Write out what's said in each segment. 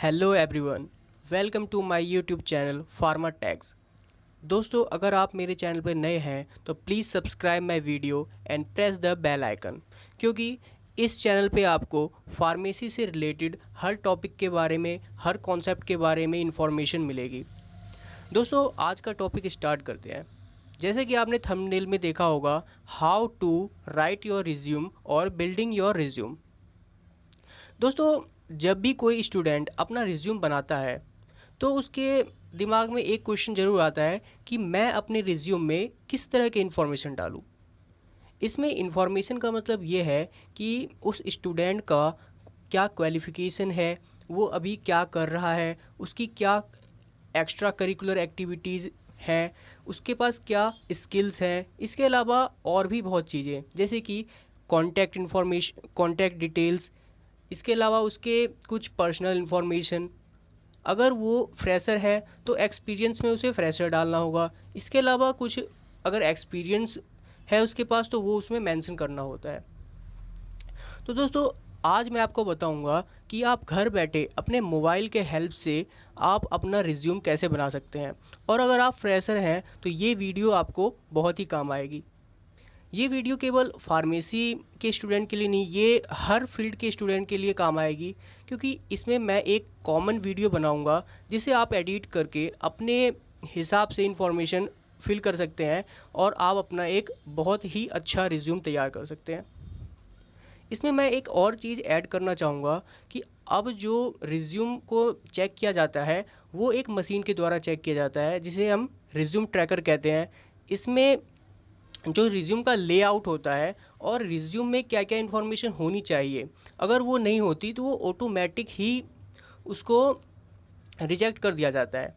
Hello everyone, welcome to my YouTube channel pharma tags. दोस्तों, अगर आप मेरे चैनल पर नए हैं तो please subscribe my video and press the bell icon, क्योंकि इस चैनल पे आपको फार्मेसी से रिलेटेड हर टॉपिक के बारे में, हर कॉन्सेप्ट के बारे में इंफॉर्मेशन मिलेगी। दोस्तों, आज का टॉपिक स्टार्ट करते हैं। जैसे कि आपने थंबनेल में देखा होगा, how to write your resume और बिल्डिंग योर रिज्यूम। दोस्तों, जब भी कोई स्टूडेंट अपना रिज्यूम बनाता है तो उसके दिमाग में एक क्वेश्चन ज़रूर आता है कि मैं अपने रिज्यूम में किस तरह के इन्फॉर्मेशन डालूं। इसमें इन्फॉर्मेशन का मतलब ये है कि उस स्टूडेंट का क्या क्वालिफ़िकेशन है, वो अभी क्या कर रहा है, उसकी क्या एक्स्ट्रा करिकुलर एक्टिविटीज़ हैं, उसके पास क्या स्किल्स हैं। इसके अलावा और भी बहुत चीज़ें, जैसे कि कॉन्टैक्ट इन्फॉर्मेशन, कॉन्टैक्ट डिटेल्स। इसके अलावा उसके कुछ पर्सनल इन्फॉर्मेशन। अगर वो फ्रेशर है तो एक्सपीरियंस में उसे फ्रेशर डालना होगा। इसके अलावा कुछ अगर एक्सपीरियंस है उसके पास तो वो उसमें मेंशन करना होता है। तो दोस्तों, आज मैं आपको बताऊंगा कि आप घर बैठे अपने मोबाइल के हेल्प से आप अपना रिज्यूम कैसे बना सकते हैं। और अगर आप फ्रेशर हैं तो ये वीडियो आपको बहुत ही काम आएगी। ये वीडियो केवल फार्मेसी के स्टूडेंट के लिए नहीं, ये हर फील्ड के स्टूडेंट के लिए काम आएगी, क्योंकि इसमें मैं एक कॉमन वीडियो बनाऊंगा जिसे आप एडिट करके अपने हिसाब से इंफॉर्मेशन फिल कर सकते हैं और आप अपना एक बहुत ही अच्छा रिज्यूम तैयार कर सकते हैं। इसमें मैं एक और चीज़ ऐड करना चाहूँगा कि अब जो रिज्यूम को चेक किया जाता है वो एक मशीन के द्वारा चेक किया जाता है, जिसे हम रिज्यूम ट्रैकर कहते हैं। इसमें जो रिज्यूम का लेआउट होता है और रिज्यूम में क्या क्या इन्फॉर्मेशन होनी चाहिए, अगर वो नहीं होती तो वो ऑटोमेटिक ही उसको रिजेक्ट कर दिया जाता है।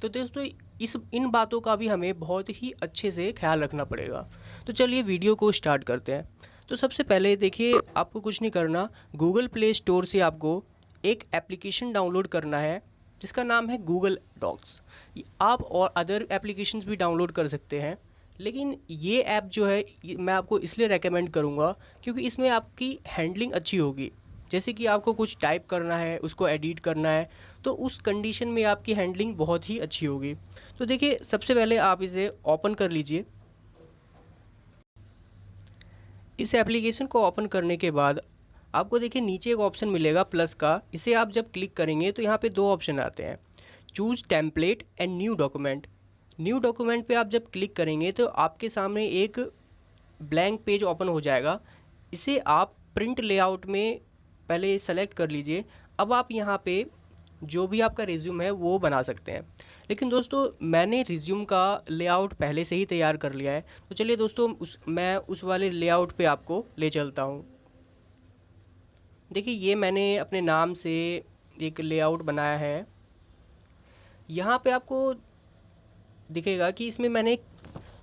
तो दोस्तों, इस इन बातों का भी हमें बहुत ही अच्छे से ख्याल रखना पड़ेगा। तो चलिए वीडियो को स्टार्ट करते हैं। तो सबसे पहले देखिए, आपको कुछ नहीं करना, गूगल प्ले स्टोर से आपको एक एप्लीकेशन डाउनलोड करना है जिसका नाम है गूगल डॉक्स। आप और अदर एप्लीकेशंस भी डाउनलोड कर सकते हैं, लेकिन ये ऐप जो है मैं आपको इसलिए रेकमेंड करूँगा क्योंकि इसमें आपकी हैंडलिंग अच्छी होगी। जैसे कि आपको कुछ टाइप करना है, उसको एडिट करना है, तो उस कंडीशन में आपकी हैंडलिंग बहुत ही अच्छी होगी। तो देखिए, सबसे पहले आप इसे ओपन कर लीजिए। इस एप्लीकेशन को ओपन करने के बाद आपको देखिए नीचे एक ऑप्शन मिलेगा प्लस का। इसे आप जब क्लिक करेंगे तो यहाँ पे दो ऑप्शन आते हैं, choose template and new document. New document पे आप जब क्लिक करेंगे तो आपके सामने एक ब्लैंक पेज ओपन हो जाएगा। इसे आप प्रिंट लेआउट में पहले सेलेक्ट कर लीजिए। अब आप यहाँ पे जो भी आपका रिज्यूम है वो बना सकते हैं। लेकिन दोस्तों, मैंने रिज्यूम का लेआउट पहले से ही तैयार कर लिया है, तो चलिए दोस्तों मैं उस वाले लेआउट पे आपको ले चलता हूँ। देखिए, ये मैंने अपने नाम से एक लेआउट बनाया है। यहाँ पे आपको दिखेगा कि इसमें मैंने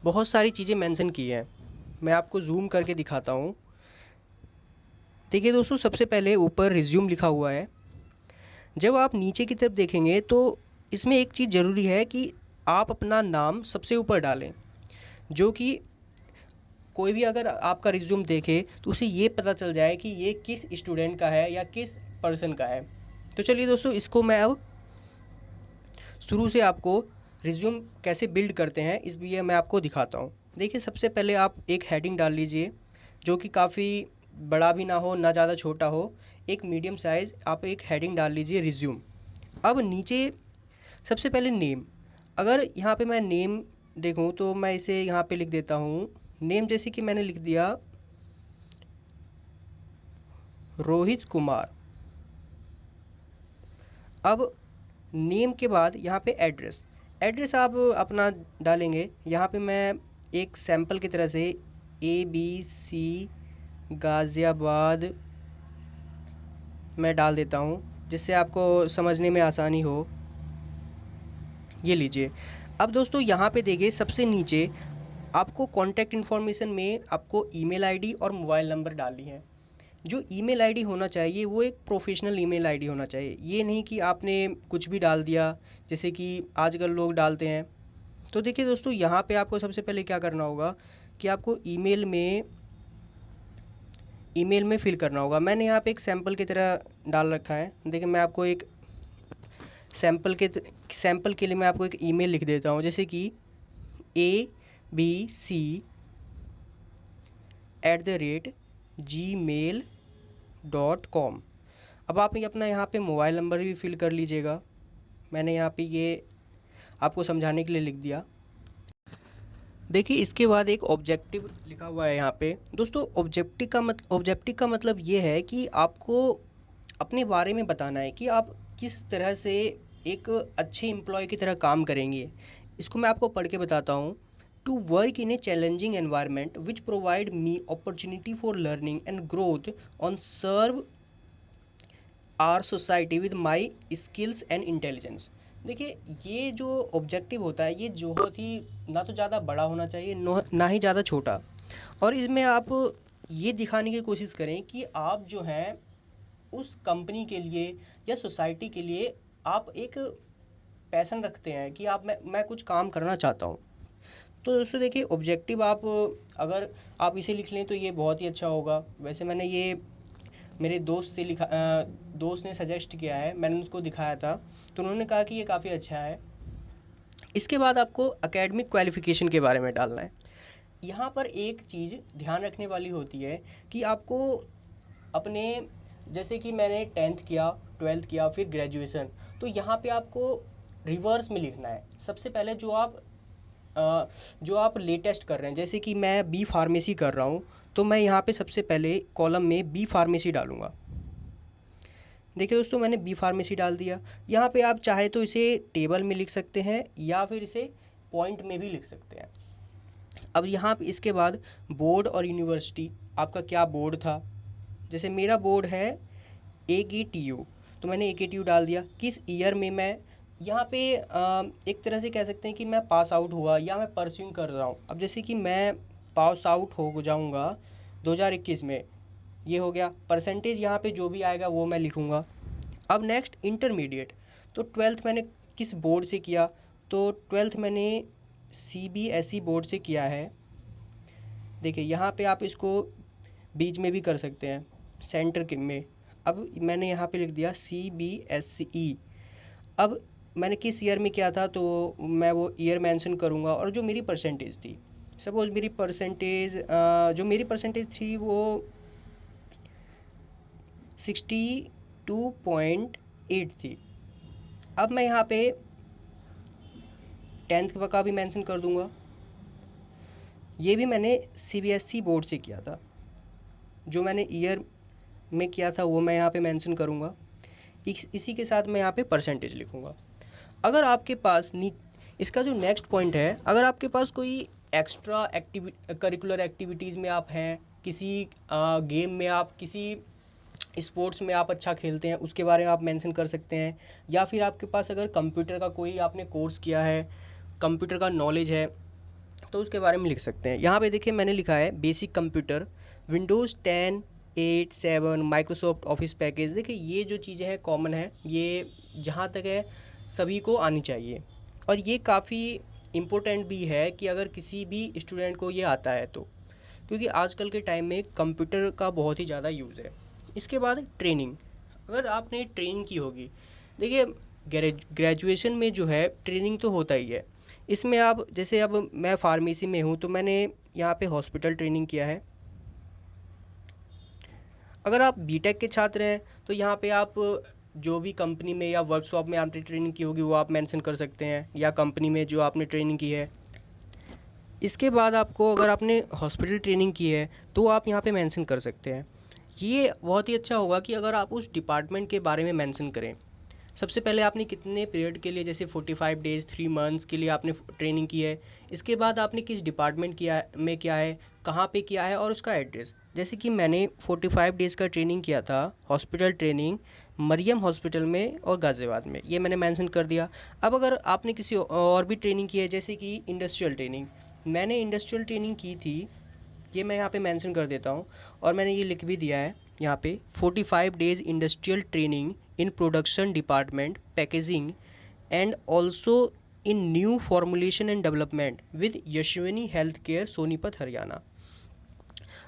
बहुत सारी चीज़ें मेंशन की हैं। मैं आपको जूम करके दिखाता हूँ। देखिए दोस्तों, सबसे पहले ऊपर रिज्यूम लिखा हुआ है। जब आप नीचे की तरफ देखेंगे तो इसमें एक चीज़ ज़रूरी है कि आप अपना नाम सबसे ऊपर डालें, जो कि कोई भी अगर आपका रिज्यूम देखे तो उसे ये पता चल जाए कि ये किस स्टूडेंट का है या किस पर्सन का है। तो चलिए दोस्तों, इसको मैं अब शुरू से आपको रिज्यूम कैसे बिल्ड करते हैं इस लिए मैं आपको दिखाता हूँ। देखिए, सबसे पहले आप एक हेडिंग डाल लीजिए जो कि काफ़ी बड़ा भी ना हो ना ज़्यादा छोटा हो, एक मीडियम साइज़ आप एक हेडिंग डाल लीजिए रिज्यूम। अब नीचे सबसे पहले नेम, अगर यहाँ पे मैं नेम देखूँ तो मैं इसे यहाँ पे लिख देता हूँ। नेम जैसे कि मैंने लिख दिया रोहित कुमार। अब नेम के बाद यहाँ पे एड्रेस, एड्रेस आप अपना डालेंगे। यहाँ पे मैं एक सैंपल की तरह से ABC गाज़ियाबाद मैं डाल देता हूँ, जिससे आपको समझने में आसानी हो। ये लीजिए। अब दोस्तों, यहाँ पे देखिए सबसे नीचे आपको कॉन्टैक्ट इन्फॉर्मेशन में आपको ईमेल आईडी और मोबाइल नंबर डालनी है। जो ईमेल आईडी होना चाहिए वो एक प्रोफेशनल ईमेल आईडी होना चाहिए। ये नहीं कि आपने कुछ भी डाल दिया जैसे कि आजकल लोग डालते हैं। तो देखिए दोस्तों, यहाँ पे आपको सबसे पहले क्या करना होगा कि आपको ईमेल में फिल करना होगा। मैंने यहाँ पे एक सैंपल की तरह डाल रखा है। देखिए, मैं आपको एक सैम्पल के लिए मैं आपको एक ईमेल लिख देता हूँ, जैसे कि abc@gmail.com। अब आप ये अपना यहाँ पे मोबाइल नंबर भी फिल कर लीजिएगा। मैंने यहाँ पे ये आपको समझाने के लिए लिख दिया। देखिए इसके बाद एक ऑब्जेक्टिव लिखा हुआ है यहाँ पे। दोस्तों ऑब्जेक्टिव का मतलब ये है कि आपको अपने बारे में बताना है कि आप किस तरह से एक अच्छे एम्प्लॉय की तरह काम करेंगे। इसको मैं आपको पढ़ के बताता हूँ। To work in a challenging environment which provide me opportunity for learning and growth on serve our society with my skills and intelligence. देखिए ये जो ऑब्जेक्टिव होता है ये जो बहुत ही ना तो ज़्यादा बड़ा होना चाहिए ना ही ज़्यादा छोटा, और इसमें आप ये दिखाने की कोशिश करें कि आप जो हैं उस कंपनी के लिए या सोसाइटी के लिए आप एक पैशन रखते हैं कि आप मैं कुछ काम करना चाहता हूँ। तो दोस्तों देखिए ऑब्जेक्टिव आप अगर आप इसे लिख लें तो ये बहुत ही अच्छा होगा। वैसे मैंने ये मेरे दोस्त ने सजेस्ट किया है, मैंने उसको दिखाया था तो उन्होंने कहा कि ये काफ़ी अच्छा है। इसके बाद आपको एकेडमिक क्वालिफ़िकेशन के बारे में डालना है। यहाँ पर एक चीज़ ध्यान रखने वाली होती है कि आपको अपने, जैसे कि मैंने 10th किया, 12th किया, फिर ग्रेजुएशन, तो यहाँ पे आपको रिवर्स में लिखना है। सबसे पहले जो आप लेटेस्ट कर रहे हैं, जैसे कि मैं बी फार्मेसी कर रहा हूँ तो मैं यहाँ पे सबसे पहले कॉलम में बी फार्मेसी डालूँगा। देखिए दोस्तों मैंने बी फार्मेसी डाल दिया। यहाँ पे आप चाहे तो इसे टेबल में लिख सकते हैं या फिर इसे पॉइंट में भी लिख सकते हैं। अब यहाँ पे इसके बाद बोर्ड और यूनिवर्सिटी, आपका क्या बोर्ड था। जैसे मेरा बोर्ड है AKTU, तो मैंने AKTU डाल दिया। किस ईयर में मैं यहाँ पे एक तरह से कह सकते हैं कि मैं पास आउट हुआ या मैं परस्यूइंग कर रहा हूँ। अब जैसे कि मैं पास आउट हो जाऊँगा 2021 में, ये हो गया। परसेंटेज यहाँ पे जो भी आएगा वो मैं लिखूँगा। अब नेक्स्ट इंटरमीडिएट, तो 12th मैंने किस बोर्ड से किया, तो 12th मैंने CBSE बोर्ड से किया है। देखिए यहाँ पे आप इसको बीच में भी कर सकते हैं, सेंटर के में। अब मैंने यहाँ पे लिख दिया CBSE। अब मैंने किस ईयर में किया था तो मैं वो ईयर मेंशन करूँगा और जो मेरी परसेंटेज थी। सपोज़ जो मेरी परसेंटेज थी वो 62.8 थी। अब मैं यहाँ पे 10th का भी मेंशन कर दूँगा। ये भी मैंने CBSE बोर्ड से किया था, जो मैंने ईयर में किया था वो मैं यहाँ पे मेंशन करूँगा। इसी के साथ मैं यहाँ पे परसेंटेज लिखूँगा। अगर आपके पास इसका जो नेक्स्ट पॉइंट है, अगर आपके पास कोई एक्स्ट्रा करिकुलर एक्टिविटीज़ में आप हैं, किसी गेम में आप, किसी स्पोर्ट्स में आप अच्छा खेलते हैं, उसके बारे में आप मेंशन कर सकते हैं। या फिर आपके पास अगर कंप्यूटर का कोई आपने कोर्स किया है, कंप्यूटर का नॉलेज है, तो उसके बारे में लिख सकते हैं। यहाँ पे देखिए मैंने लिखा है basic computer, Windows 10, 8, 7, Microsoft office package. देखिए ये जो चीज़ें हैं कॉमन है, ये जहाँ तक है सभी को आनी चाहिए। और ये काफ़ी इम्पोर्टेंट भी है कि अगर किसी भी स्टूडेंट को ये आता है तो, क्योंकि आजकल के टाइम में कंप्यूटर का बहुत ही ज़्यादा यूज़ है। इसके बाद ट्रेनिंग, अगर आपने ट्रेनिंग की होगी, देखिए ग्रेजुएशन में जो है ट्रेनिंग तो होता ही है। इसमें आप जैसे अब मैं फार्मेसी में हूँ तो मैंने यहाँ पे हॉस्पिटल ट्रेनिंग किया है। अगर आप बीटेक के छात्र हैं तो यहाँ पे आप जो भी कंपनी में या वर्कशॉप में आपने ट्रेनिंग की होगी वो आप मेंशन कर सकते हैं, या कंपनी में जो आपने ट्रेनिंग की है। इसके बाद आपको अगर आपने हॉस्पिटल ट्रेनिंग की है तो आप यहाँ पे मेंशन कर सकते हैं। ये बहुत ही अच्छा होगा कि अगर आप उस डिपार्टमेंट के बारे में मेंशन करें। सबसे पहले आपने कितने पीरियड के लिए, जैसे 45 डेज़ 3 मंथ्स के लिए आपने ट्रेनिंग की है। इसके बाद आपने किस डिपार्टमेंट में किया है, कहाँ पे किया है और उसका एड्रेस। जैसे कि मैंने 45 डेज़ का ट्रेनिंग किया था, हॉस्पिटल ट्रेनिंग मरियम हॉस्पिटल में और गाज़ियाबाद में, ये मैंने मेंशन कर दिया। अब अगर आपने किसी और भी ट्रेनिंग की है, जैसे कि इंडस्ट्रियल ट्रेनिंग, मैंने इंडस्ट्रियल ट्रेनिंग की थी, ये मैं यहाँ पे मेंशन कर देता हूँ। और मैंने ये लिख भी दिया है यहाँ पे 45 days industrial training in production department packaging and also in new formulation and development with Yashvini health care Sonipat Haryana.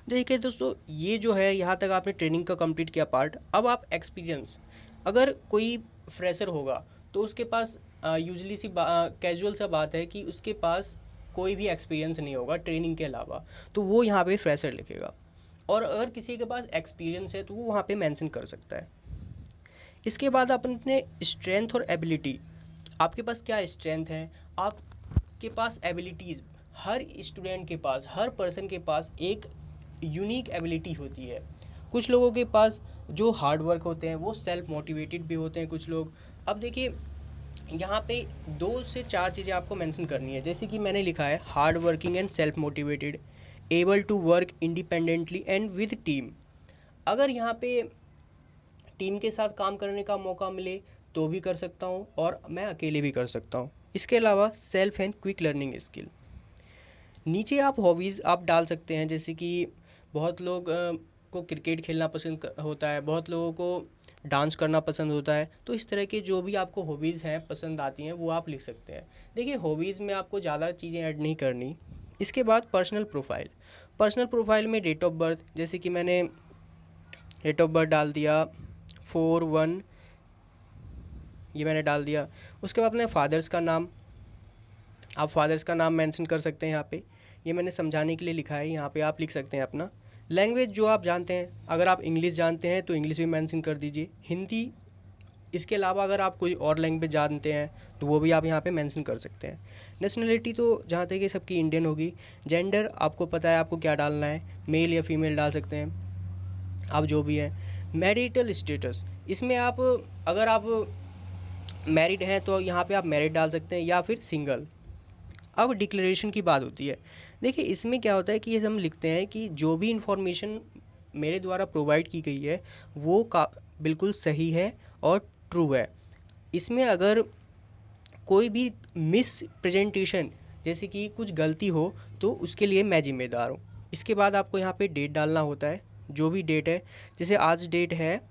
देखिए दोस्तों ये जो है यहाँ तक आपने ट्रेनिंग का कंप्लीट किया पार्ट। अब आप एक्सपीरियंस, अगर कोई फ्रेशर होगा तो उसके पास यूजली सी कैजुअल सा बात है कि उसके पास कोई भी एक्सपीरियंस नहीं होगा ट्रेनिंग के अलावा, तो वो यहाँ पे फ्रेशर लिखेगा। और अगर किसी के पास एक्सपीरियंस है तो वो वहाँ पे मेंशन कर सकता है। इसके बाद अपन अपने स्ट्रेंथ और एबिलिटी, आपके पास क्या स्ट्रेंथ है, आपके पास एबिलिटीज़, हर स्टूडेंट के पास, हर पर्सन के पास एक यूनिक एबिलिटी होती है। कुछ लोगों के पास जो हार्ड वर्क होते हैं वो सेल्फ मोटिवेटेड भी होते हैं कुछ लोग। अब देखिए यहाँ पे 2 से 4 चीज़ें आपको मेंशन करनी है, जैसे कि मैंने लिखा है hard working and self motivated, able to work independently and with team. अगर यहाँ पे टीम के साथ काम करने का मौका मिले तो भी कर सकता हूँ और मैं अकेले भी कर सकता हूँ। इसके अलावा self and quick learning skill. नीचे आप हॉबीज़ आप डाल सकते हैं, जैसे कि बहुत लोग को क्रिकेट खेलना पसंद होता है, बहुत लोगों को डांस करना पसंद होता है, तो इस तरह के जो भी आपको हॉबीज़ हैं पसंद आती हैं वो आप लिख सकते हैं। देखिए हॉबीज़ में आपको ज़्यादा चीज़ें ऐड नहीं करनी। इसके बाद पर्सनल प्रोफाइल। पर्सनल प्रोफाइल में डेट ऑफ बर्थ, जैसे कि मैंने डेट ऑफ बर्थ डाल दिया 4/1, ये मैंने डाल दिया। उसके बाद अपने फादर्स का नाम, आप फादर्स का नाम मेंशन कर सकते हैं यहाँ पे, ये मैंने समझाने के लिए लिखा है, यहाँ पे आप लिख सकते हैं अपना। लैंग्वेज जो आप जानते हैं, अगर आप इंग्लिश जानते हैं तो इंग्लिश भी मेंशन कर दीजिए, हिंदी। इसके अलावा अगर आप कोई और लैंग्वेज जानते हैं तो वो भी आप यहाँ पे मेंशन कर सकते हैं। नेशनलिटी तो जहाँ तक कि सबकी इंडियन होगी। जेंडर आपको पता है आपको क्या डालना है, मेल या फीमेल डाल सकते हैं आप जो भी हैं। मैरिटल स्टेटस, इसमें आप अगर आप मैरिड हैं तो यहाँ पे आप मैरिड डाल सकते हैं या फिर सिंगल। अब डिक्लेरेशन की बात होती है। देखिए इसमें क्या होता है कि ये हम लिखते हैं कि जो भी इंफॉर्मेशन मेरे द्वारा प्रोवाइड की गई है वो बिल्कुल सही है और ट्रू है। इसमें अगर कोई भी मिस प्रेजेंटेशन जैसे कि कुछ गलती हो तो उसके लिए मैं जिम्मेदार हूँ। इसके बाद आपको यहाँ पे डेट डालना होता है, जो भी डेट है, जैसे आज डेट है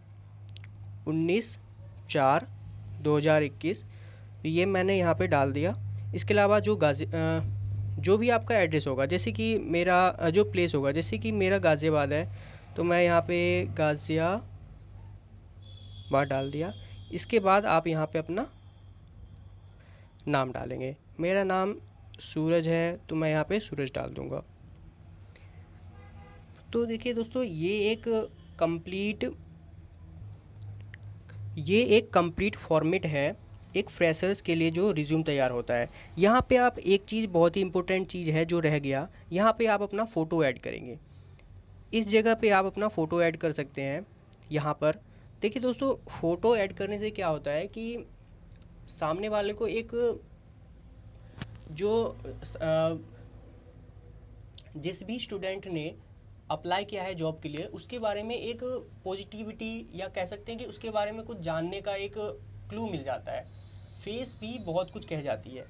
19/4/2021, तो ये मैंने यहाँ पे डाल दिया। इसके अलावा जो भी आपका एड्रेस होगा, जैसे कि मेरा जो प्लेस होगा, जैसे कि मेरा गाज़ियाबाद है तो मैं यहाँ पे गाज़ियाबाद डाल दिया। इसके बाद आप यहाँ पे अपना नाम डालेंगे, मेरा नाम सूरज है तो मैं यहाँ पे सूरज डाल दूँगा। तो देखिए दोस्तों ये एक कंप्लीट फॉर्मेट है एक फ्रेशर्स के लिए जो रिज्यूम तैयार होता है। यहाँ पे आप एक चीज़, बहुत ही इंपॉर्टेंट चीज़ है जो रह गया, यहाँ पे आप अपना फ़ोटो ऐड करेंगे। इस जगह पे आप अपना फ़ोटो ऐड कर सकते हैं। यहाँ पर देखिए दोस्तों, फ़ोटो ऐड करने से क्या होता है कि सामने वाले को एक जो जिस भी स्टूडेंट ने अप्लाई किया है जॉब के लिए उसके बारे में एक पॉजिटिविटी या कह सकते हैं कि उसके बारे में कुछ जानने का एक क्लू मिल जाता है। फेस भी बहुत कुछ कह जाती है,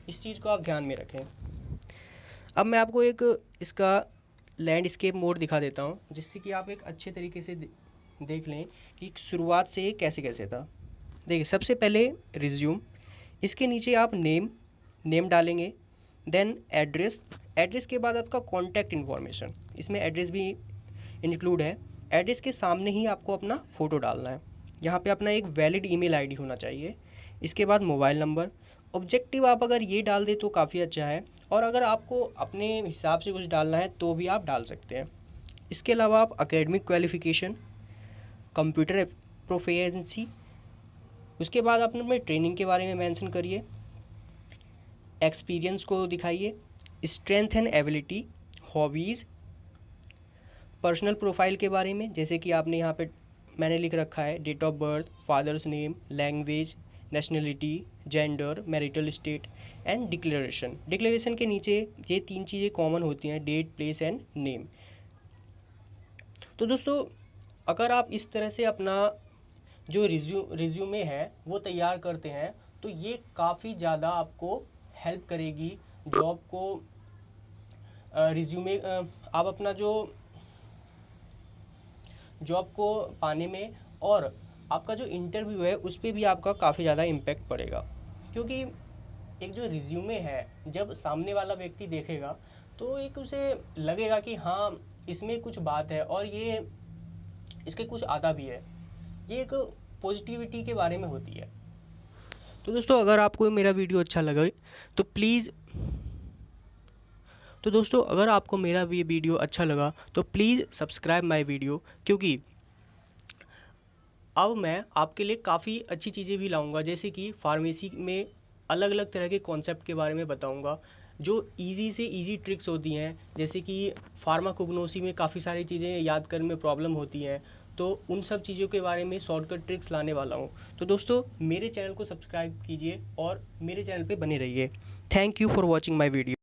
इस चीज़ को आप ध्यान में रखें। अब मैं आपको एक इसका लैंडस्केप मोड दिखा देता हूँ, जिससे कि आप एक अच्छे तरीके से देख लें कि शुरुआत से कैसे कैसे था। देखिए सबसे पहले रिज्यूम, इसके नीचे आप नेम डालेंगे, देन एड्रेस के बाद आपका कॉन्टैक्ट इन्फॉर्मेशन, इसमें एड्रेस भी इंक्लूड है। एड्रेस के सामने ही आपको अपना फ़ोटो डालना है, यहाँ पे अपना एक वैलिड ईमेल आईडी होना चाहिए। इसके बाद मोबाइल नंबर। ऑब्जेक्टिव आप अगर ये डाल दे तो काफ़ी अच्छा है, और अगर आपको अपने हिसाब से कुछ डालना है तो भी आप डाल सकते हैं। इसके अलावा आप एकेडमिक क्वालिफ़िकेशन, कंप्यूटर प्रोफिशिएंसी, उसके बाद आप अपने ट्रेनिंग के बारे में मेंशन करिए, एक्सपीरियंस को दिखाइए, strength and ability, hobbies, personal profile के बारे में, जैसे कि आपने यहाँ पे मैंने लिख रखा है date of birth, father's name, language, nationality, gender, marital state and declaration के नीचे ये 3 चीज़ें कॉमन होती हैं, डेट, प्लेस एंड नेम। तो दोस्तों अगर आप इस तरह से अपना जो रिज्यूमे है वो तैयार करते हैं तो ये काफ़ी ज़्यादा आपको हेल्प करेगी जॉब को रिज्यूमे आप अपना जो जॉब को पाने में, और आपका जो इंटरव्यू है उस पर भी आपका काफ़ी ज़्यादा इम्पैक्ट पड़ेगा। क्योंकि एक जो रिज्यूमे है जब सामने वाला व्यक्ति देखेगा तो एक उसे लगेगा कि हाँ इसमें कुछ बात है और ये इसके कुछ आता भी है, ये एक पॉजिटिविटी के बारे में होती है। तो दोस्तों अगर आपको मेरा वीडियो अच्छा लगे तो प्लीज़ तो दोस्तों अगर आपको मेरा ये वीडियो अच्छा लगा तो प्लीज़ सब्सक्राइब माय वीडियो, क्योंकि अब मैं आपके लिए काफ़ी अच्छी चीज़ें भी लाऊंगा, जैसे कि फार्मेसी में अलग अलग तरह के कॉन्सेप्ट के बारे में बताऊंगा, जो इजी से इजी ट्रिक्स होती हैं। जैसे कि फार्माकोग्नोसी में काफ़ी सारी चीज़ें याद करने में प्रॉब्लम होती हैं, तो उन सब चीज़ों के बारे में शॉर्टकट ट्रिक्स लाने वाला हूँ। तो दोस्तों मेरे चैनल को सब्सक्राइब कीजिए और मेरे चैनल पे बने रहिए। Thank you for watching my video.